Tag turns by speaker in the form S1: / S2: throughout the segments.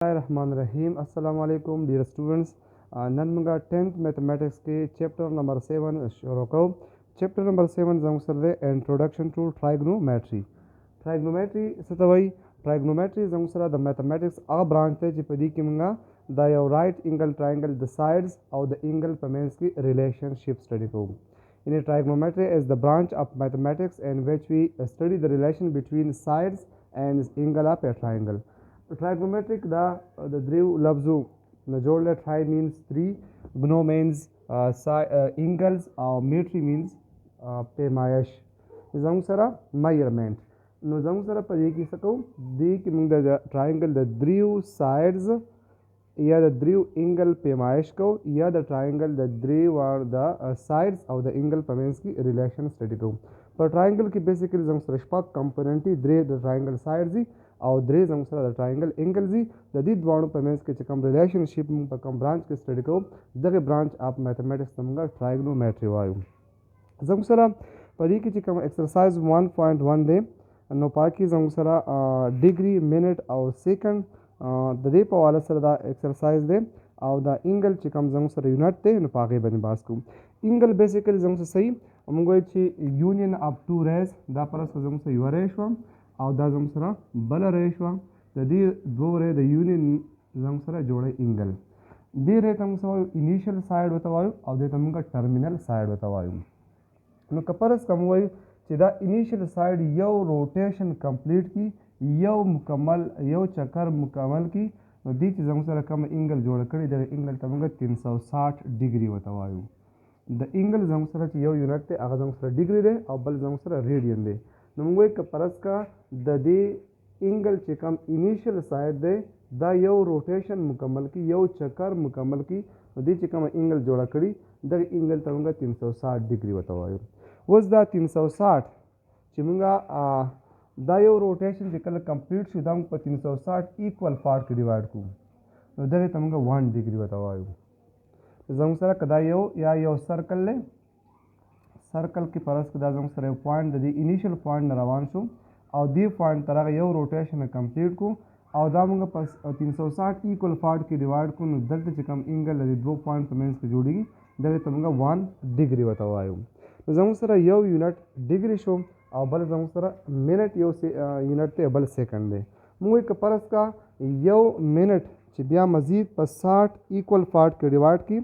S1: Bismillahirrahmanirrahim. Assalamu alaikum dear students. नन मुंगा 10th mathematics के चैप्टर नंबर 7 शुरू को चैप्टर नंबर 7 जंग सर दे इंट्रोडक्शन टू ट्राइगोनोमेट्री सतवई ट्राइगोनोमेट्री जंग सर द मैथमेटिक्स आ ब्रांच थे जिपदी की मुंगा the right angle triangle the sides और द एंगल पेमेंट्स की रिलेशनशिप स्टडी को in a trigonometry is the branch of mathematics in which we study the relation between sides and angle of a triangle. Trigonometric the driv labzu najole tri means three, gno means angles, metry means pemayash. Zang sara measurement. No zang sara padi ki sako di ki mung the triangle the driv sides या द द्रिव एंगल पेमाइश को या the triangle the द्रिव और the sides और the angle payments की relation study को पर ट्राइंगल की बेसिकली जंग सरशपा कंपोनेंटी द्रे द ट्राइंगल साइड जी और द्रे जंग sir the triangle angle G the दी द्वाणु पेमेंट्स के चकम रिलेशनशिप पर कम ब्रांच की स्टडी को द ब्रांच ऑफ मैथमेटिक्स तमगा ट्राइगोनोमेट्री वायु जंग सर पदी की चकम एक्सरसाइज 1.1 दे नो पाकी जंग सर डिग्री मिनट और सेकंड د دې په حواله سره دا ایکسرسایز دی او دا انګل چې کوم زموږ سره یونټ دی نو په هغې باندې بحث کوو انګل بیسیکلي زموږ سره صحیح موږ وایو چې یونین اف ټو ریز دا پرس زموږ سره یوه ری شوه او دا زموږ سره بله ری شوه د دې دوو ری د یونین زموږ سره جوړی انګل دې ری ته موږ څه وایو انیشل سایډ ورته وایو او دې ته موږ ټرمینل سایډ ورته وایو نو که فرض کوم وایو چې دا انیشل سایډ یو روټیشن کمپلیټ کی یو چکر مکمل کی نو دې چې زموږ سره کوم انګل جوړ کړی د انګل ته موږ 360 ډیګري ورته وایو د انګل زموږ سره چې یو یونټ دی هغه زموږ سره ډیګري دی او بل زموږ سره ریډین دی نو موږ وایو که فرض کا د دې انګل چې کوم انیشل سایډ دی دا یو روټیشن مکمل کی یو چکر مکمل کی نو دې چې کوم انګل جوړ کړی دغه انګل ته موږ 360 ډیګري ورته وایو اوس دا 360 چې موږ دا یو روټیشن چې کله کمپلیټ شو دا موږ په 360 ایکول پارټ کې ډیوایډ کړو نو دغې ته موږ 1 ډیګري ورته وایو زموږ سره که دا یو سرکل دی سرکل کې فرض کړه دا زموږ سره یو پوینټ د دې انیشل پوینټ نه روان شو او دې پوینټ تر هغه یو روټیشن کمپلیټ کړو او دا موږ په 360 ایکول پارټ کې ډیوایډ کړو نو دلته چې کوم انګل د دې دوه پوینټ په منځ کې جوړیږي دغې ته موږ 1 ډیګري ورته وایو نو زموږ سره یو یونټ ډیګري شو او بل زموږ سره منټ یو یونټ دی بل سیکنډ دی موږ که فرض کا یو منټ چې بیا مزید په 60 ایکول پارټ کې ډیوایډ کړي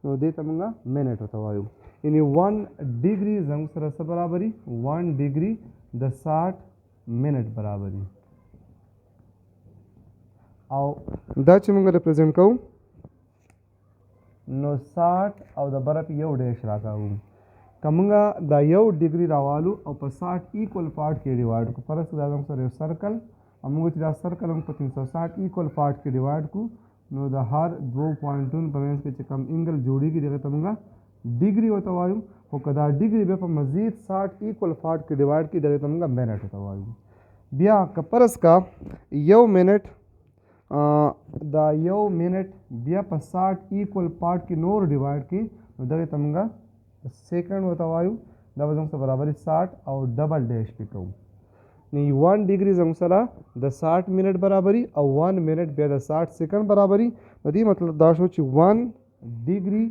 S1: نو دې ته موږ منټ ورته وایو یعنې 1 ډیګري زموږ سره څه برابري 1 ډیګري د 60 منټ برابري او دا چې موږ ریپرزینټ کوو نو 60 او د برف یو ډیش راکاو که موږ دا یو ډیګري راوالو او په 60 ایکول پارټ کې ډیوایډ کړو فرض کړه دا زموږ سره یو سرکل او موږ چې دا سرکل موږ په 360 ایکول پارټ کې ډیوایډ کړو نو د هر دوو پوینټونو په منځ کې چې کوم انګل جوړیږي دغه ته موږ ډیګري ورته وایو خو که دا ډیګري بیا په مزید 60 ایکول پارټ کې ډیوایډ کړي دغه ته موږ منټ ورته وایو بیا که فرض کا یو منټ دا یو منټ بیا په 60 ایکول پارټ کې نور ډیوایډ کړي نو دغه ته موږ سیکنډ ورته وایو دا به زموږ سره برابري 60 او ډبل ډیش پې کوو نو 1 ډیګري زموږ سره د 60 منټ برابري او 1 منټ بیا د 60 سیکنډ برابري د دې مطلب دا شو چې 1 ډیګري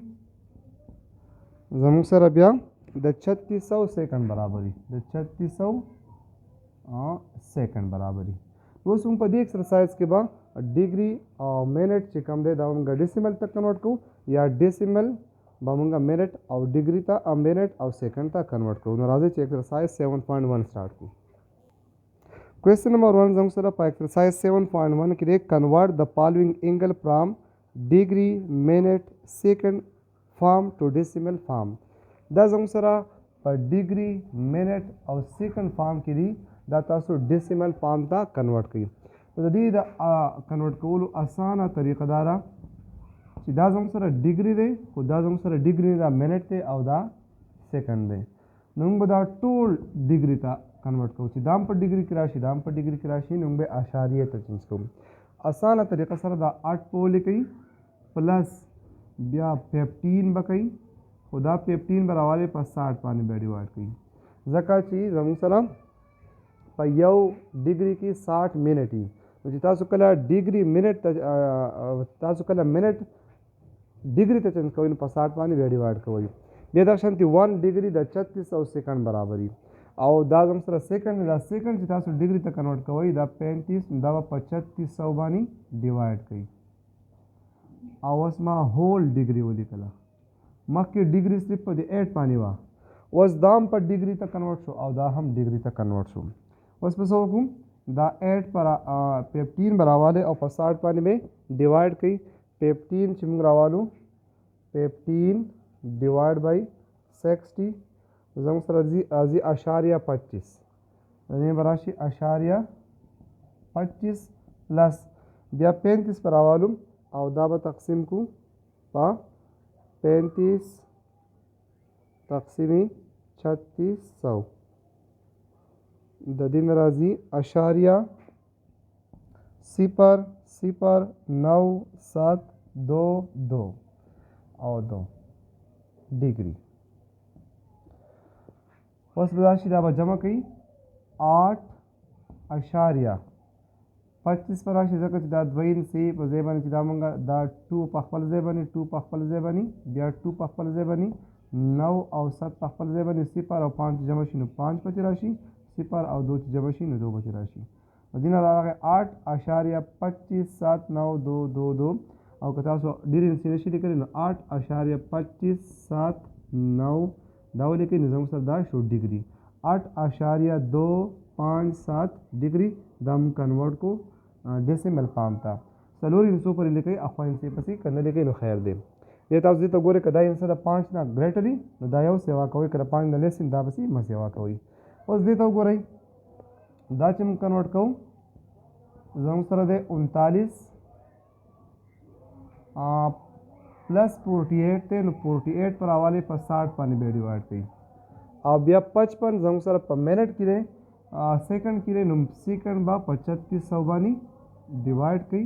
S1: زموږ سره بیا د 3600 سیکنډ برابري د 3600 سیکنډ برابري اوس موږ په دې ایکسرسایز کې به ډیګري او منټ چې کوم دی دا موږ ډیسیمل ته کنورټ کوو یا ډیسیمل به موږ منټ او ډیګري ته منټ او سیکنډ ته کنورټ کوو نو راځئ چې ایکسرسایز 7.1 سٹارټ کړو کوېسچن نمبر 1 زموږ سره په ایکسرسایز 7.1 کې دی کنورټ د فالوینګ انګل فرام ډیګري منټ سیکنډ فارم ټو ډیسیمل فارم دا زموږ سره په ډیګري منټ او سیکنډ فارم کې دی دا تاسو ډیسیمل فارم ته کنورټ کړئ د دې د کنورټ کولو اسانه طریقه دا ده چې دا زموږ سره ډیګري دی خو دا زموږ سره ډیګري دا منټ دی او دا سیکنډ دی نو موږ به دا ټول ډیګري ته کنورټ کوو چې دا هم په ډیګري کې راشي دا هم په ډیګري کې راشي نو موږ به اشاریې ته چینج کوو اسانه طریقه سره دا 8 په ولیکئ پلس بیا 15 به کوئ خو دا 15 به راوالی په 60 باندې بیا ډیوایډ کوئ ځکه چې زموږ سره په یو ډیګري کې 60 منټ وي چې تاسو کله ډیګري منټ تاسو کله منټ ډیګري ته چینج کوئ نو په 60 باندې بیا ډیوایډ کوئ. بیا دغه شانتې 1 ډیګري د 3600 سیکنډ برابر وي او دا زموږ سره سیکنډ دا سیکنډ چې تاسو ډیګري ته کنورټ کوئ دا 35 دا به په 3600 باندې ډیوایډ کوي او اوس ما هول ډیګري ولیکله. مخکې ډیګري صرف په د 8 باندې وه، اوس دا هم په ډیګري ته کنورټ شو او دا هم ډیګري ته کنورټ شو. اوس په څه وکړو دا 8 پر 15 به راوالی او په 60 باندې به ډیوایډ کوي. 15 چې موږ راوالو 15 ډیوایډ بای 60 زموږ سره راځي اشاریه 25 دې به راشي اشاریه 25 پلس بیا 35 پر راوالو او دا به تقسیم کو په 35 تقسیمی 3600 د دې نه راځي اشاریه 0.0722 او 2 ډیګري. اوس به راشي دا به جمع کوي 8.25 پر راشي ځکه چې دا دویم سی په ځای باندې چې دا مونږ دا 2 په خپل ځای باندې 2 په خپل ځای باندې بیا 2 په خپل ځای باندې 9 او 7 په خپل ځای باندې 0 او 5 جمع شي نو 5 پکې راشي 0 او 2 جمع شي نو 2 پکې راشي. دینه راغی 8.2579222 او که تاسو ډېر انسي نشي لیکلی نو 8.25792 دا ولیکئ نو زموږ سره دا شو ډیګري 8.257 ډیګري دا موږ کنورټ کو ډیسیمل فارم ته. څلور انسو پورې لیکئ اخوا انسي پسې که نه لیکئ نو خیر دی. بیا تاسو دې ته ګورئ که دا انسه د 5 نه ګریټر وي نو دا یو سیوا کوئ، که د 5 نه لیس دا پسې مه سیوا کوئ. اوس دې ته وګورئ دا چې موږ کنورټ کوو زموږ سره دی 39 پلس 48 دی نو 48 پر حواله په 60 باندې بیا ډیوایډ کوي او بیا 55 زموږ سره په منټ کې دی سیکنډ کې دی نو سیکنډ به په 3600 باندې ډیوایډ کوي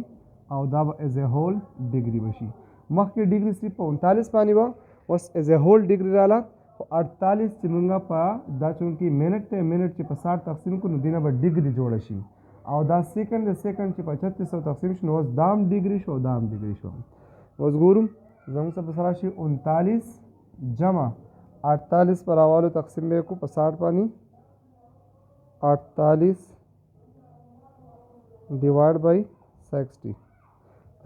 S1: او دا به ایز ا هول ډیګري بشي. مخکې ډیګري صرف په 39 باندې وه، اوس ایز ا هول ډیګري راله په 48 چې موږ په دا چونکې منټ دی منټ چې په 60 تقسیم کړو نو دینه به ډیګري جوړه شي او دا سیکنډ چې په 3600 تقسیم شي نو اوس دا هم ډیګري شو دا هم ډیګري شو. اوس ګورو زموږ سره په سره شي 39 جمع 48 پر حوالو تقسیم به کو په 60 باندې 48 ډیوایډ بای 60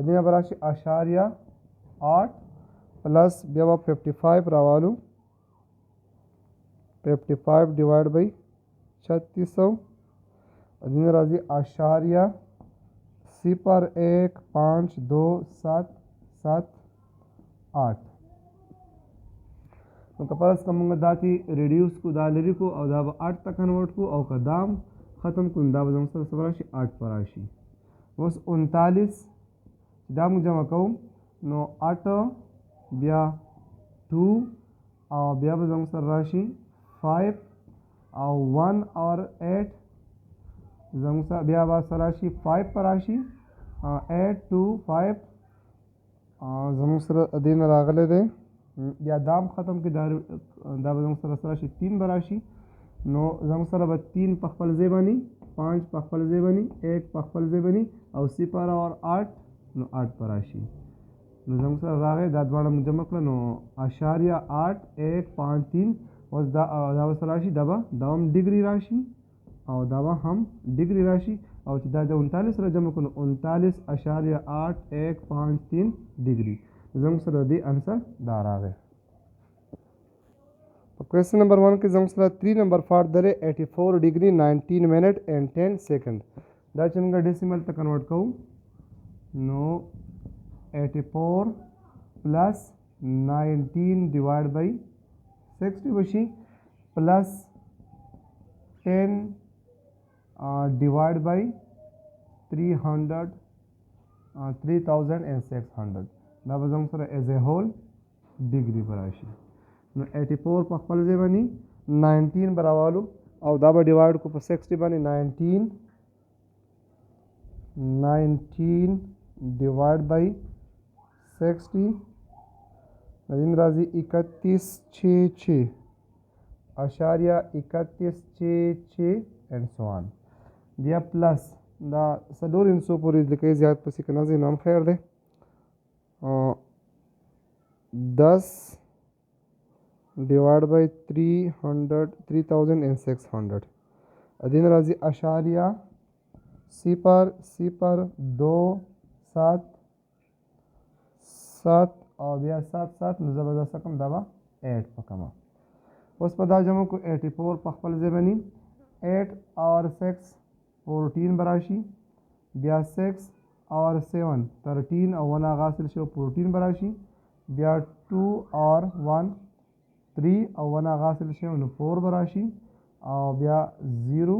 S1: دینه به راشي اشاریه 8 پلس بیا به 55 راوالو 55 ډیوایډ بای 3600 دینه راځي اشاریه 0.152778 نو که فرض که موږ دا چې ریډیوس کو دا لري کو او دا به 8 ته کنورټ کو او که دام ختم کو دا به زموږ سره څه راشي 8 پر راشي. اوس 39 دا موږ جمع کوو نو 8 بیا 2 او بیا به زموږ سره راشي 5 او 1 اور 8 زموږ سره بیا به سره راشي 5 پر راشي 8 2 5 زموږ سره دین راغلی دی یا دام ختم کې دا به زموږ سره راشي 3 به راشي نو زموږ سره به 3 په خپل ځای باندې 5 په خپل ځای باندې 1 په خپل ځای باندې او 0 اور 8 نو 8 پر راشي نو زموږ سره راغی دا دواړه موږ جمع کړه نو اشاریه 8 1 5 3 اوس دا به سره راشي دا هم ډیګري راشي او دا به هم ډیګري راشي او چې دا د 39 سره جمع کړو 39.815 ډیګري زموږ سره دې انسر دا راغی. په کوېسچن نمبر 1 کې زموږ سره 3 نمبر فارډ درې 84 ډیګري 19 منټ اینڈ 10 سیکنډ دا چې موږ ډیسیمل ته کنورټ کوو نو 84 پلس 19 ډیوایډ بای 60 بشي پلس 10 divided by 3600 دا به زموږ سره ایز ا هول ډیګري به راشي نو 84 په خپل ځای باندې 19 به راوالو او دا به ډیوایډ کو په 60 باندې 19 ډیوایډ بای 60 دین راځي 31.66 اشاریه 31.66 and so on بیا پلس دا څلور انسو پورې لیکئ زیات پسې که نه ځئ نام خیر دی 10 ډیوایډ بای 3600 ادین راځي اشاریه صفر صفر 2 7 7 او بیا 7 7 نو زبردست کم دا به 8 په کمه اوس په دا جمع کو 84 په خپل ځای باندې 8 اور 6 14 براشي بیا 6 اور 7 13 او 1 غاسل شو 14 براشي بیا 2 اور 1 3 او 1 غاسل شو نو 4 براشي او بیا 0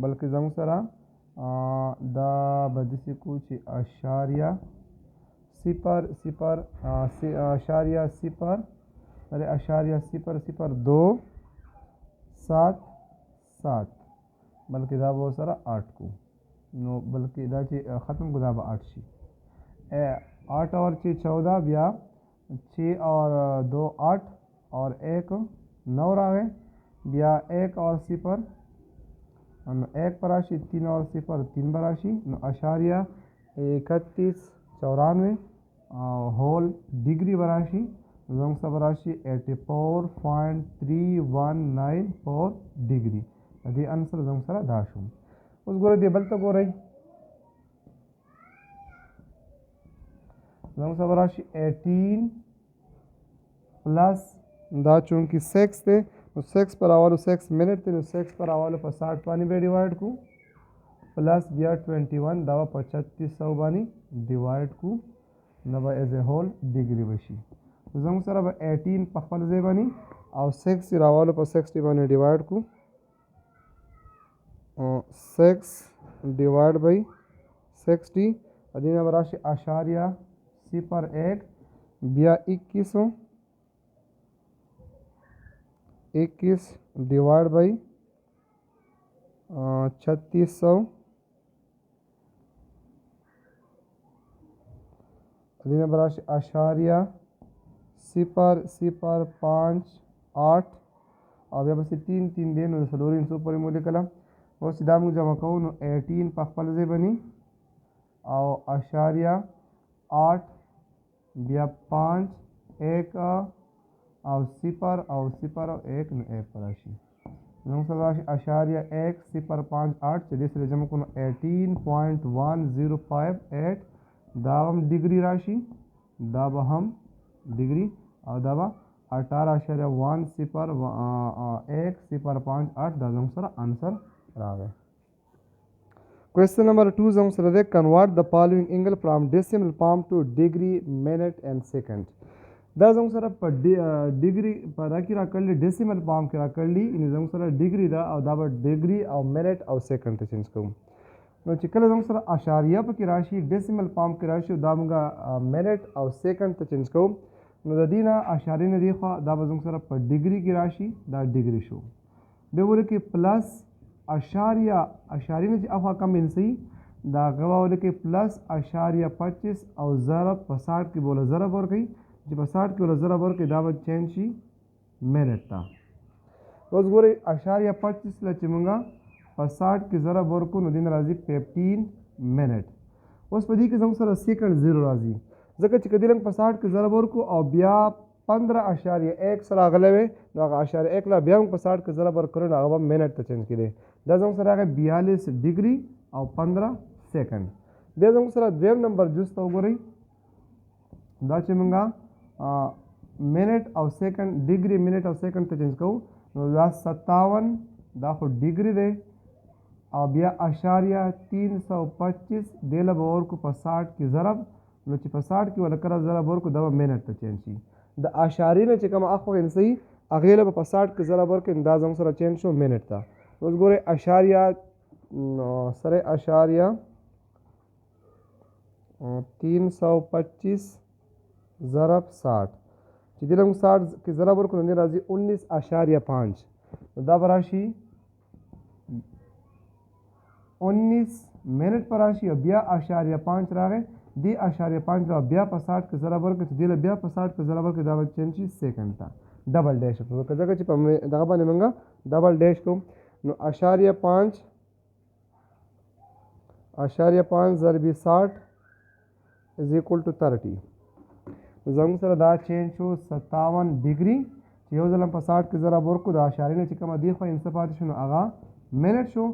S1: بلکې زموږ سره دا به داسې کو چې اشاریه صفر صفر اشاریه صفر اشاریه صفر صفر 2 7 7 بلکې دا به سره 8 کو نو بلکې دا چې ختم کو دا به 8 شي 8 और 6 14 بیا 6 और 2 8 और 1 9 रावे बया 1 और 0 1 पर राशि 3 और 0 3 पर राशि अशारिया 31 94 होल डिग्री बराशी जंग सब राशि 84.3194 डिग्री दे आंसर जंग सरा दाशु उस गोरे दे बल तो गो रही जंग सब राशि 18 प्लस دا چونکہ 6 थे نو 6 پر حوالو 6 منٹ थे نو 6 پر حوالو په 60 باندې به ډیوایډ کو پلس بیا 21 دا په 3600 باندې ډیوایډ کو نو به ایز ا هول ډیګری وشي زموږ سره به 18 په خپل ځای باندې او 6 راوالو په 60 باندې ډیوایډ کو 6 ډیوایډ بای 60 ادینه براشي اشاریه 0.1 بیا 21 डिवाइड बाई 3600 अदीना बराश आशारिया 0.058 और यहाँ पर 3 3 दिन सलोरी इंसो पर मूल्य कला और सीधा मुझे जमा कहूँ 18 पखपल से बनी और आशारिया 8 बिया 5 1 और 0 और 0 और 1 पर राशि राशि अशारिया 1 0.58 चलिए से जमा को 18.1058 दावम डिग्री राशि दावा हम डिग्री और दावा 18.1058 दाजम सर आंसर रावे क्वेश्चन नंबर 2 जम सर दे convert the following angle from decimal form to degree minute and second دا زموږ سره په ډیګري په دا کې راکړلي ډیسیمل فارم کې راکړلي یعنې زموږ سره ډیګري ده او دا به ډیګري او منټ او سیکنډ ته چینج کوو نو چې کله زموږ سره اشاریه پکې راشي ډیسیمل فارم کې راشي دا موږ منټ او سیکنډ ته چینج کوو نو د دې نه اشاریې نه دې خوا دا به زموږ سره په ډیګري کې راشي دا ډیګري شو بیا ولیکئ پلس اشاریه نه چې اخوا کم انسي دا هغه به ولیکئ پلس اشاریه 25 او ضرب په 60 کې بوله ضرب ورکوئ چې په 60 کې ول ضرب ورکړي دا به چینج شي منټ ته اوس ګورئ اشاریه 25 له چې مونږه په 60 کې ضرب ورکړو نو دین راځي 15 منټ اوس په دې کې زموږ سره سیکنډ زیرو راځي ځکه چې کدی لنګ په 60 کې ضرب ورکړو او بیا 15.1 سره راغلی وی نو هغه اشاریه 1 لا بیا په 60 کې ضرب ورکړو نو هغه به منټ ته چینج کړي دا زموږ سره راغی 42 ډیګري او 15 سیکنډ بیا زموږ سره دویم نمبر جز ته وګورئ دا چې مونږه منټ او سیکنډ ډیګري منټ او سیکنډ ته چینج کوو نو دا 57 دا خو ډیګري دی او بیا اشاریه 325 دې له به ورکو په 60 کې ضرب نو چې په 60 کې ول کله ضرب ورکو دا به منټ ته چینج شي د اشاریې نه چې کومه اخوا انسي هغې له به په 60 کې ضرب ورکړي دا زموږ سره چینج شو منټ ته اوس ګورئ اشاریه سره اشاریه 325 ضرب 60 چې دې لږ 60 کې ضرب ورکړو نو راځي 19.5 نو دا به راشي 19 منټ پر راشي او بیا اشاریه 5 راغی دې اشاریه 5 را بیا په 60 کې ضرب ورکړو چې دې له بیا په 60 کې ضرب ورکړو دا به چینج شي سیکنډ ته ډبل ډیش وکړو ځکه چې په دغه باندې موږ ډبل ډیش کوو اشاریه 5 ضربی 60 از ایکول ټو 30. زموږ سره دا چینج شو 57 ډیګري چې یو ځل هم په 60 کې ضرب ورکړو د اشارې نه چې کومه دی خوا څه پاتې شو نو هغه منټ شو.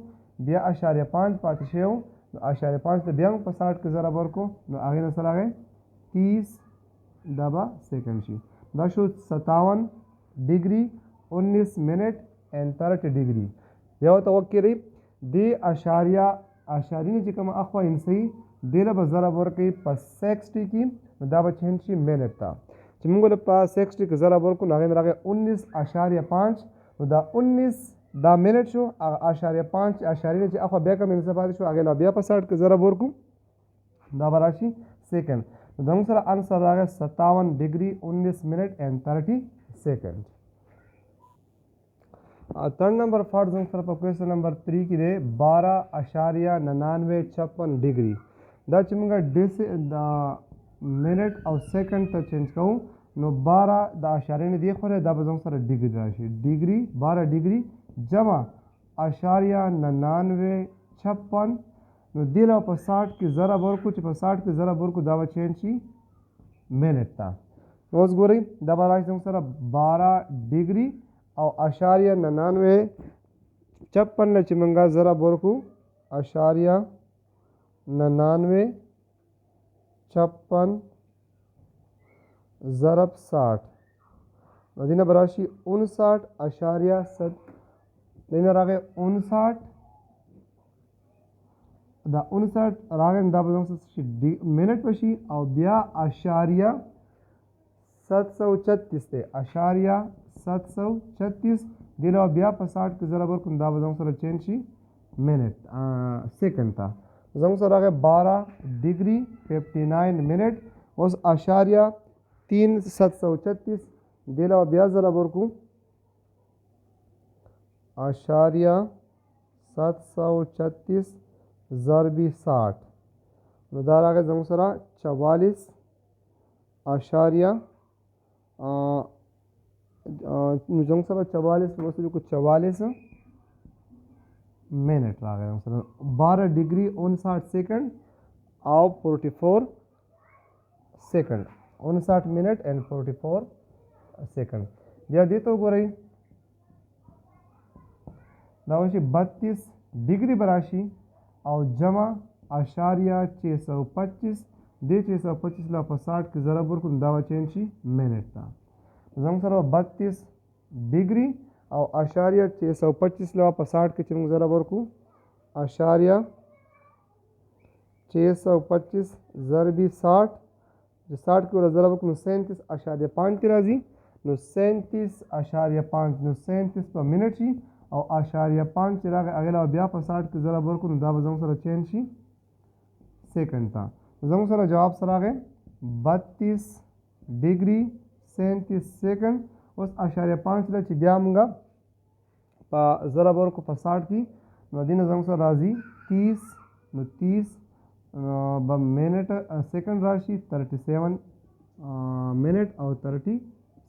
S1: بیا اشاریه 5 پاتې شو نو اشاریه 5 ته بیا هم په 60 کې ضرب ورکړو نو هغې نه څه راغی 30 دا به سیکنډ شي. دا شو 57 ډیګري 19 منټ اینڈ 30 ډیګري. بیا ورته وکړئ دې اشارې نه چې کومه اخوا انسي دې له به ضرب ورکوي په 60 کې نو دا به چینج شي منټ ته. چې موږ له په 60 کې ضرب ورکړو نو هغې نه راغی 19.5 نو دا 19 دا منټ شو. هغه اشاریه 5 اشارې نه چې اخوا بیا کوم انسه پاتې شو هغې له بیا په 60 کې ضرب ورکړو دا به راشي سیکنډ. نو زموږ سره انسر راغی 57 ډیګري 19 منټ اینڈ 30 سیکنډ. Third number for زموږ سره په کوېسچن نمبر 3 کې دی 12.9956 ډیګري. دا چې موږ د منټ او سیکنډ ته چینج کوو نو 12 د اشارې نه دی خوري دا به زموږ سره ډیګري راشي. ډیګري 12 ډیګري جمع اشاریه 9956 نو دې له په 60 کې ضرب ورکړو چې په 60 کې ضرب ورکړو دا به چینج شي منټ ته. نو اوس ګورئ دا به راشي زموږ سره 12 ډیګري او اشاریه 9956 نه چې موږ ضرب ورکړو اشاریه 9956 ضرب 60 نو دې نه به راشي 59.7 دې نه راغی 59 دا 59 راغی دا به زموږ سره منټ به شي او بیا اشاریه 736 دی اشاریه 736 دې له بیا په 60 کې ضرب ورکړو دا به زموږ سره چینج شي منټ سیکنډ ته. زموږ سره راغی 12 ډیګري 59 منټ. اوس اشاریه 3 736 دې له بیا ضرب ورکړو اشاریه 736 ضربی 60 نو دا راغی زموږ سره 44 اشاریه زموږ سره 44 وسلو کو 44 منټ راغی زموږ سره 12 ډیګري 59 سیکنډ او 44 سیکنډ 59 منټ اینڈ 44 سیکنډ. بیا دې ته وګورئ دا وشي 32 ډیګري به راشي او جمع اشاریه 625 دې 625 له په 60 کې ضرب ورکړو دا به چینج شي منټ ته. زموږ سره 32 ډیګري او اشاریه 625 له په 60 کې چې موږ ضرب ورکړو اشاریه 625 ضربی 60 چې 60 کې ور ضرب وکړو نو 37.5 کې راځي نو 37.5 نو 37 په منټ شي او اشاریه 5 چې راغی هغې له بیا په 60 کې ضرب ورکړو نو دا به زموږ سره چینج شي سیکنډ ته. زموږ سره جواب سره راغی 32 ډیګري 37 سیکنډ. اوس اشاریه 5 له چې بیا موږ په ضرب ورکړو په 60 کې نو دې نه زموږ سره راځي 30 نو 30 به منټ سیکنډ راشي 37 منټ او 30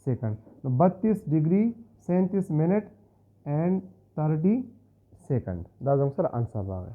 S1: سیکنډ نو 32 ډیګري 37 منټ اینڈ 30 سیکنډ دا زموږ سره انسر راغی.